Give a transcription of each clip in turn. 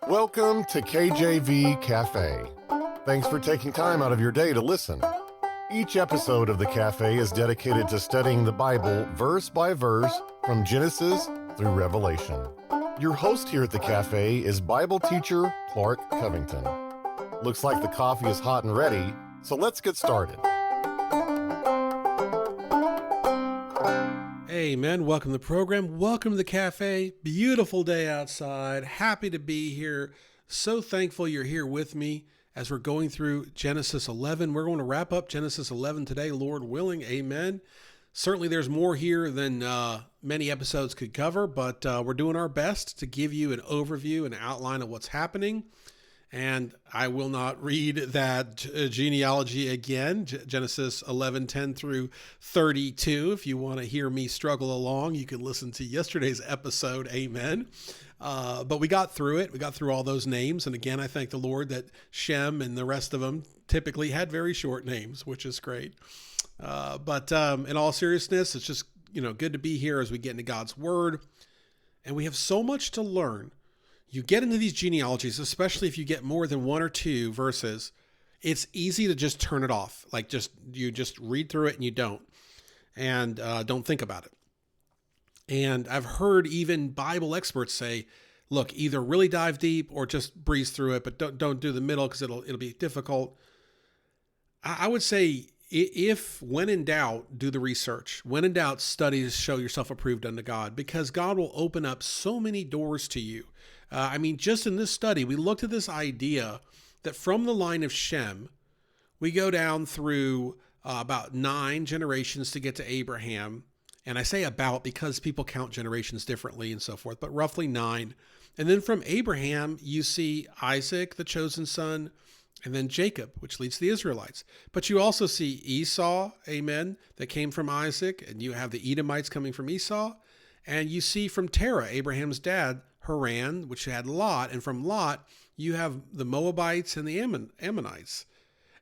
Welcome to KJV Cafe. Thanks for taking time out of your day to listen. Each episode of the Cafe is dedicated to studying the Bible verse by verse from Genesis through Revelation. Your host here at the Cafe is Bible teacher Clark Covington. Looks like the coffee is hot and ready, so let's get started. Amen. Welcome to the program. Welcome to the Cafe. Beautiful day outside. Happy to be here. So thankful you're here with me as we're going through Genesis 11. We're going to wrap up Genesis 11 today, Lord willing. Amen. Certainly there's more here than many episodes could cover, but we're doing our best to give you an overview and outline of what's happening. And I will not read that genealogy again, Genesis 11:10 through 32. If you want to hear me struggle along, you can listen to yesterday's episode. Amen. But we got through it. We got through all those names. And again, I thank the Lord that Shem and the rest of them typically had very short names, which is great. But in all seriousness, it's just, good to be here as we get into God's Word. And we have so much to learn. You get into these genealogies, especially if you get more than one or two verses, it's easy to just turn it off. You just read through it and you don't think about it. And I've heard even Bible experts say, look, either really dive deep or just breeze through it, but don't do the middle because it'll be difficult. I would say if when in doubt, do the research. When in doubt, study to show yourself approved unto God, because God will open up so many doors to you. Just in this study, we looked at this idea that from the line of Shem, we go down through about 9 generations to get to Abraham. And I say about because people count generations differently and so forth, but roughly 9. And then from Abraham, you see Isaac, the chosen son, and then Jacob, which leads to the Israelites. But you also see Esau, amen, that came from Isaac, and you have the Edomites coming from Esau. And you see from Terah, Abraham's dad, Haran, which had Lot, and from Lot, you have the Moabites and the Ammonites.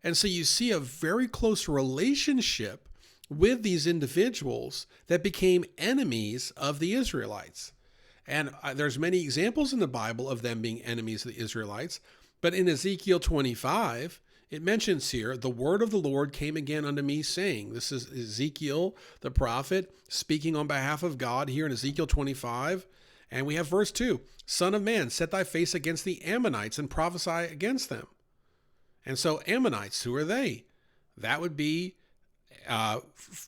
And so you see a very close relationship with these individuals that became enemies of the Israelites. And there's many examples in the Bible of them being enemies of the Israelites. But in Ezekiel 25, it mentions here, the word of the Lord came again unto me saying, this is Ezekiel, the prophet, speaking on behalf of God here in Ezekiel 25. And we have verse 2, Son of man, set thy face against the Ammonites and prophesy against them. And so Ammonites, who are they? That would be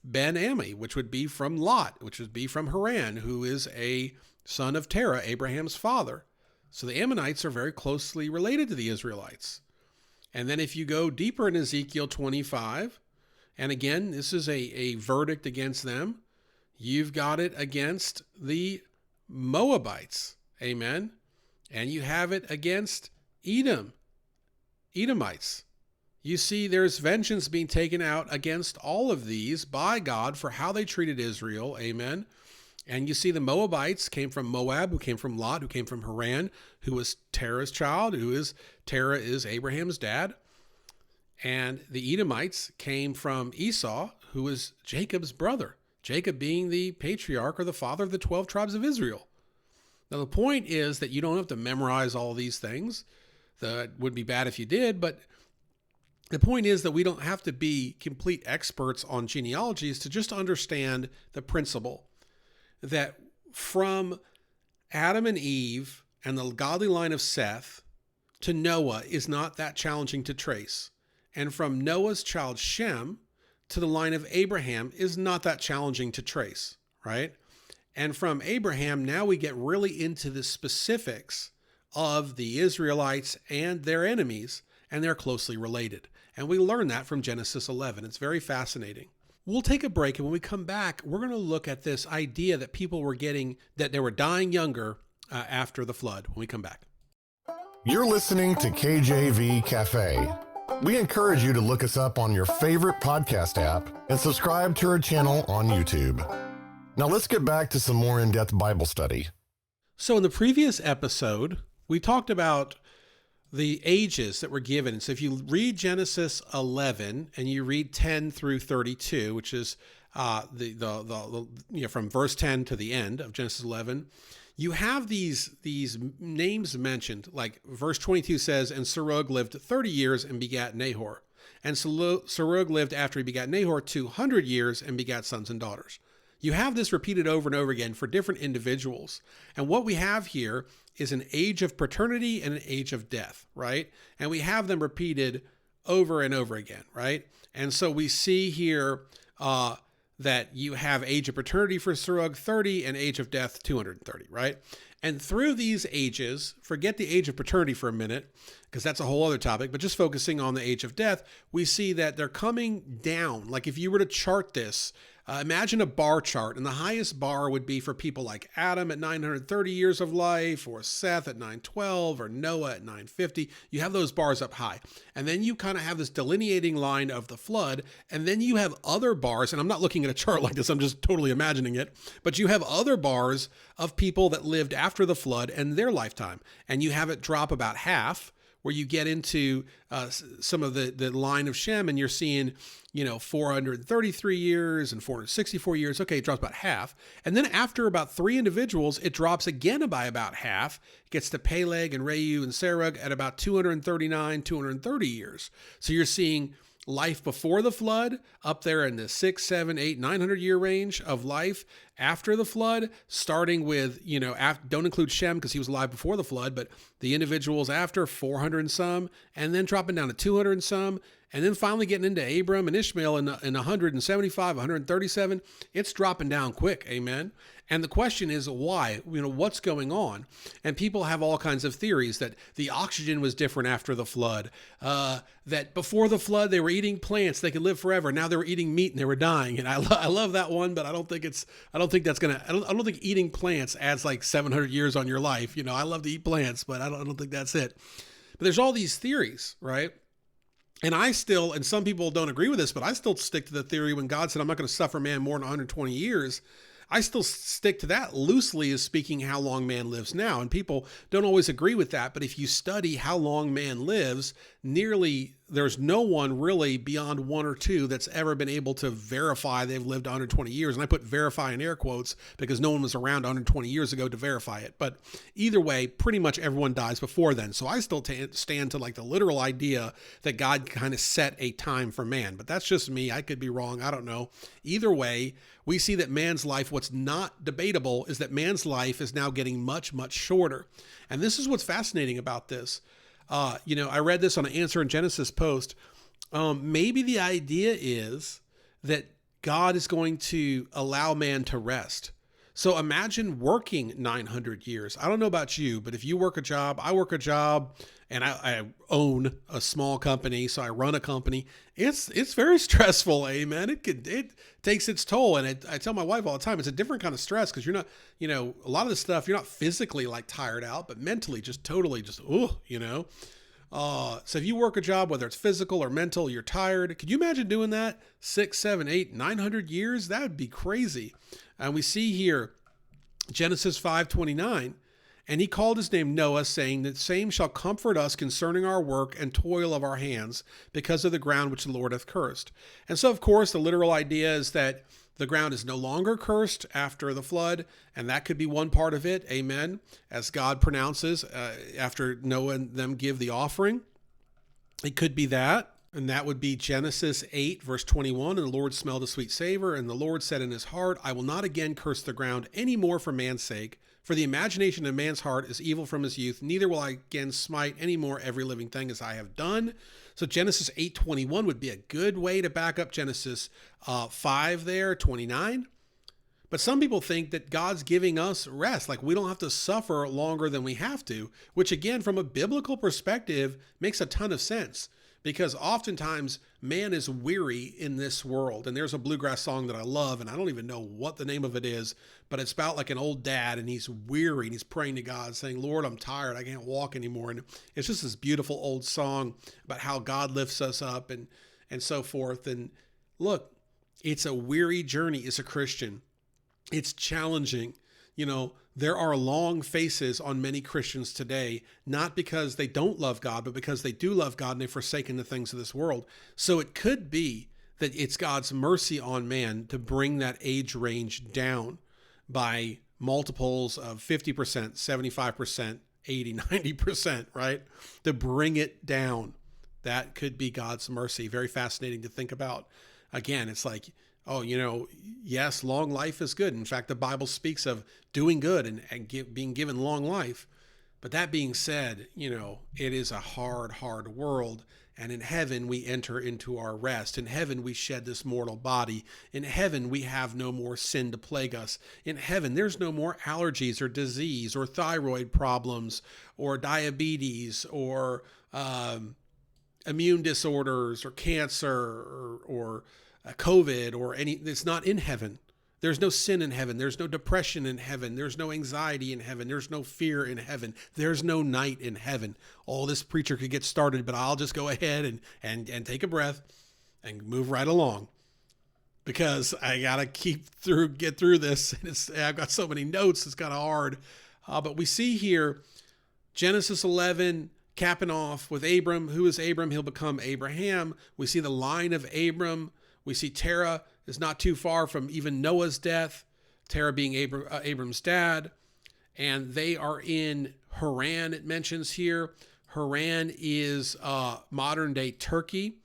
Ben-Ammi, which would be from Lot, which would be from Haran, who is a son of Terah, Abraham's father. So the Ammonites are very closely related to the Israelites. And then if you go deeper in Ezekiel 25, and again, this is a verdict against them, you've got it against the Moabites, amen, and you have it against Edomites. You see there's vengeance being taken out against all of these by God for how they treated Israel, amen. And you see the Moabites came from Moab, who came from Lot, who came from Haran, who was Terah's child, Terah is Abraham's dad. And the Edomites came from Esau, who was Jacob's brother. Jacob being the patriarch or the father of the 12 tribes of Israel. Now, the point is that you don't have to memorize all these things. That would be bad if you did, but the point is that we don't have to be complete experts on genealogies to just understand the principle that from Adam and Eve and the godly line of Seth to Noah is not that challenging to trace. And from Noah's child Shem to the line of Abraham is not that challenging to trace, right? And from Abraham, now we get really into the specifics of the Israelites and their enemies, and they're closely related. And we learn that from Genesis 11. It's very fascinating. We'll take a break, and when we come back, we're going to look at this idea that people were getting, that they were dying younger after the flood when we come back. You're listening to KJV Cafe. We encourage you to look us up on your favorite podcast app and subscribe to our channel on YouTube. Now let's get back to some more in-depth Bible study. So in the previous episode, we talked about the ages that were given. So if you read Genesis 11 and you read 10 through 32, which is from verse 10 to the end of Genesis 11, you have these names mentioned, like verse 22 says, and Serug lived 30 years and begat Nahor. And Serug lived after he begat Nahor 200 years and begat sons and daughters. You have this repeated over and over again for different individuals. And what we have here is an age of paternity and an age of death, right? And we have them repeated over and over again, right? And so we see here that you have age of paternity for Serug 30 and age of death 230, right? And through these ages, forget the age of paternity for a minute, because that's a whole other topic, but just focusing on the age of death, we see that they're coming down. Like if you were to chart this, imagine a bar chart, and the highest bar would be for people like Adam at 930 years of life, or Seth at 912, or Noah at 950. You have those bars up high. And then you kind of have this delineating line of the flood, and then you have other bars, and I'm not looking at a chart like this, I'm just totally imagining it, but you have other bars of people that lived after the flood and their lifetime. And you have it drop about half, where you get into some of the line of Shem, and you're seeing, 433 years and 464 years. Okay, it drops about half. And then after about 3 individuals, it drops again by about half. It gets to Peleg and Reu and Serug at about 239, 230 years. So you're seeing life before the flood up there in the 6, 7, 8, 900 year range of life after the flood, starting with, don't include Shem because he was alive before the flood, but the individuals after 400 and some, and then dropping down to 200 and some, and then finally getting into Abram and Ishmael in 175, 137. It's dropping down quick. Amen. And the question is why? What's going on? And people have all kinds of theories that the oxygen was different after the flood, that before the flood they were eating plants, they could live forever. Now they were eating meat and they were dying. And I love that one, but I don't think eating plants adds like 700 years on your life. I love to eat plants, but I don't think that's it. But there's all these theories, right? And and some people don't agree with this, but I still stick to the theory when God said, I'm not going to suffer man more than 120 years. I still stick to that loosely as speaking how long man lives now. And people don't always agree with that. But if you study how long man lives, there's no one really beyond 1 or 2 that's ever been able to verify they've lived 120 years. And I put verify in air quotes because no one was around 120 years ago to verify it. But either way, pretty much everyone dies before then. So I still stand to like the literal idea that God kind of set a time for man. But that's just me. I could be wrong. I don't know. Either way, we see that man's life, what's not debatable is that man's life is now getting much, much shorter. And this is what's fascinating about this. I read this on an Answer in Genesis post. Maybe the idea is that God is going to allow man to rest. So imagine working 900 years. I don't know about you, but if you work a job, I work a job, and I own a small company, so I run a company. It's very stressful, amen. It takes its toll, and I tell my wife all the time, it's a different kind of stress because you're not, a lot of the stuff you're not physically like tired out, but mentally just totally just So if you work a job, whether it's physical or mental, you're tired. Could you imagine doing that 6, 7, 8, 900 years? That would be crazy. And we see here Genesis 5:29. And he called his name Noah, saying, that same shall comfort us concerning our work and toil of our hands, because of the ground which the Lord hath cursed. And so, of course, the literal idea is that the ground is no longer cursed after the flood, and that could be one part of it, amen, as God pronounces after Noah and them give the offering. It could be that, and that would be Genesis 8, verse 21, and the Lord smelled a sweet savor, and the Lord said in his heart, I will not again curse the ground any more for man's sake, for the imagination of man's heart is evil from his youth, neither will I again smite any more every living thing as I have done. So Genesis 8:21 would be a good way to back up Genesis 5 there, 29. But some people think that God's giving us rest, like we don't have to suffer longer than we have to, which again, from a biblical perspective, makes a ton of sense. Because oftentimes man is weary in this world. And there's a bluegrass song that I love, and I don't even know what the name of it is, but it's about like an old dad, and he's weary, and he's praying to God saying, Lord, I'm tired. I can't walk anymore. And it's just this beautiful old song about how God lifts us up and so forth. And look, it's a weary journey as a Christian. It's challenging. There are long faces on many Christians today, not because they don't love God, but because they do love God and they've forsaken the things of this world. So it could be that it's God's mercy on man to bring that age range down by multiples of 50%, 75%, 80, 90%, right? To bring it down. That could be God's mercy. Very fascinating to think about. Again, it's like, oh, yes, long life is good. In fact, the Bible speaks of doing good and being given long life. But that being said, it is a hard, hard world. And in heaven, we enter into our rest. In heaven, we shed this mortal body. In heaven, we have no more sin to plague us. In heaven, there's no more allergies or disease or thyroid problems or diabetes or immune disorders or cancer or COVID or any. It's not in heaven. There's no sin in heaven. There's no depression in heaven. There's no anxiety in heaven. There's no fear in heaven. There's no night in heaven. All this preacher could get started, but I'll just go ahead and take a breath and move right along, because I gotta get through this. I've got so many notes. It's kind of hard. But we see here Genesis 11 capping off with Abram. Who is Abram? He'll become Abraham. We see the line of Abram. We see Terah is not too far from even Noah's death, Terah being Abram's dad. And they are in Haran, it mentions here. Haran is modern day Turkey.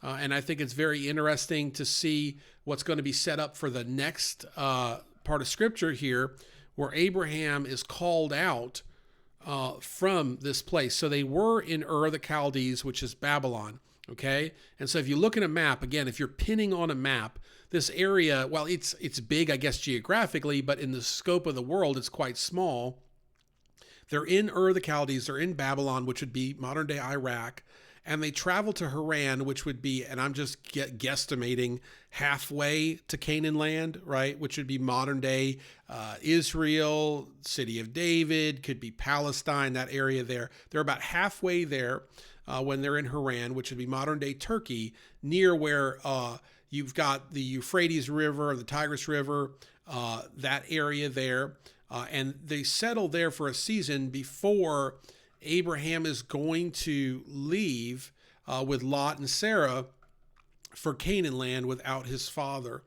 And I think it's very interesting to see what's going to be set up for the next part of Scripture here, where Abraham is called out from this place. So they were in Ur of the Chaldees, which is Babylon. Okay. And so if you look at a map, again, if you're pinning on a map, this area, well, it's big, I guess, geographically, but in the scope of the world, it's quite small. They're in Ur of the Chaldees, they're in Babylon, which would be modern day Iraq, and they travel to Haran, which would be, and I'm just guesstimating, halfway to Canaan land, right? Which would be modern day Israel, city of David, could be Palestine, that area there. They're about halfway there when they're in Haran, which would be modern day Turkey, near where you've got the Euphrates River, the Tigris River, that area there. And they settle there for a season before Abraham is going to leave with Lot and Sarah for Canaan land without his father.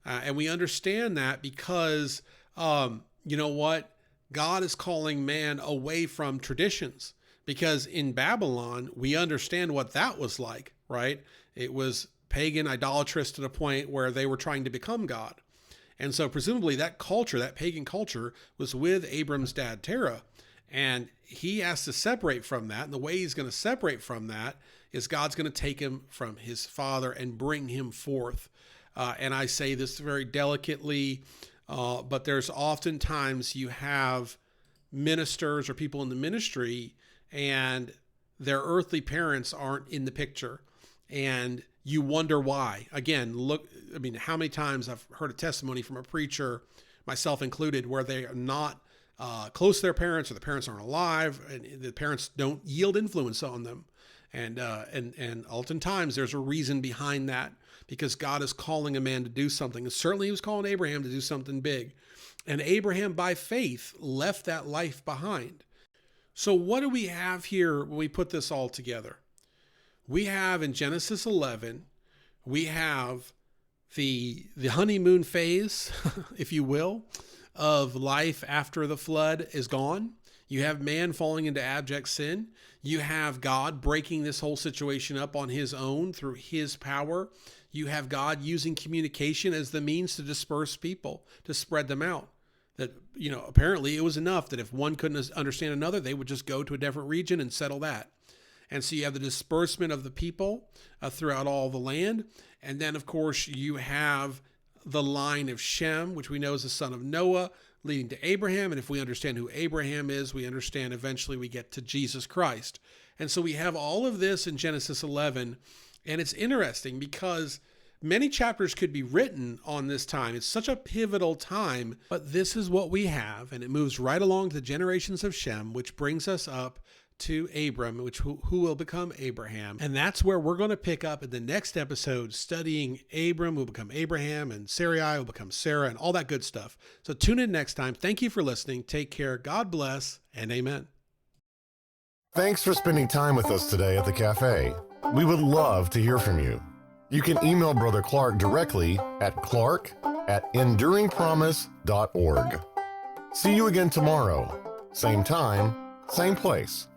And we understand that because, you know what? God is calling man away from traditions. Because in Babylon, we understand what that was like, right? It was pagan, idolatrous to the point where they were trying to become God. And so presumably that culture, that pagan culture, was with Abram's dad, Terah. And he has to separate from that. And the way he's going to separate from that is God's going to take him from his father and bring him forth. And I say this very delicately, but there's oftentimes you have ministers or people in the ministry and their earthly parents aren't in the picture. And you wonder why. Again, look, I mean, how many times I've heard a testimony from a preacher, myself included, where they are not close to their parents, or the parents aren't alive, and the parents don't yield influence on them. And oftentimes there's a reason behind that, because God is calling a man to do something. And certainly he was calling Abraham to do something big. And Abraham, by faith, left that life behind. So what do we have here when we put this all together? We have in Genesis 11, we have the honeymoon phase, if you will, of life after the flood is gone. You have man falling into abject sin. You have God breaking this whole situation up on his own through his power. You have God using communication as the means to disperse people, to spread them out. That, apparently it was enough that if one couldn't understand another, they would just go to a different region and settle that. And so you have the disbursement of the people throughout all the land. And then, of course, you have the line of Shem, which we know is the son of Noah, leading to Abraham. And if we understand who Abraham is, we understand eventually we get to Jesus Christ. And so we have all of this in Genesis 11. And it's interesting because many chapters could be written on this time. It's such a pivotal time, but this is what we have. And it moves right along to the generations of Shem, which brings us up to Abram, who will become Abraham. And that's where we're going to pick up in the next episode, studying Abram, who will become Abraham, and Sarai will become Sarah, and all that good stuff. So tune in next time. Thank you for listening. Take care. God bless, and amen. Thanks for spending time with us today at the cafe. We would love to hear from you. You can email Brother Clark directly at clark@enduringpromise.org. See you again tomorrow. Same time, same place.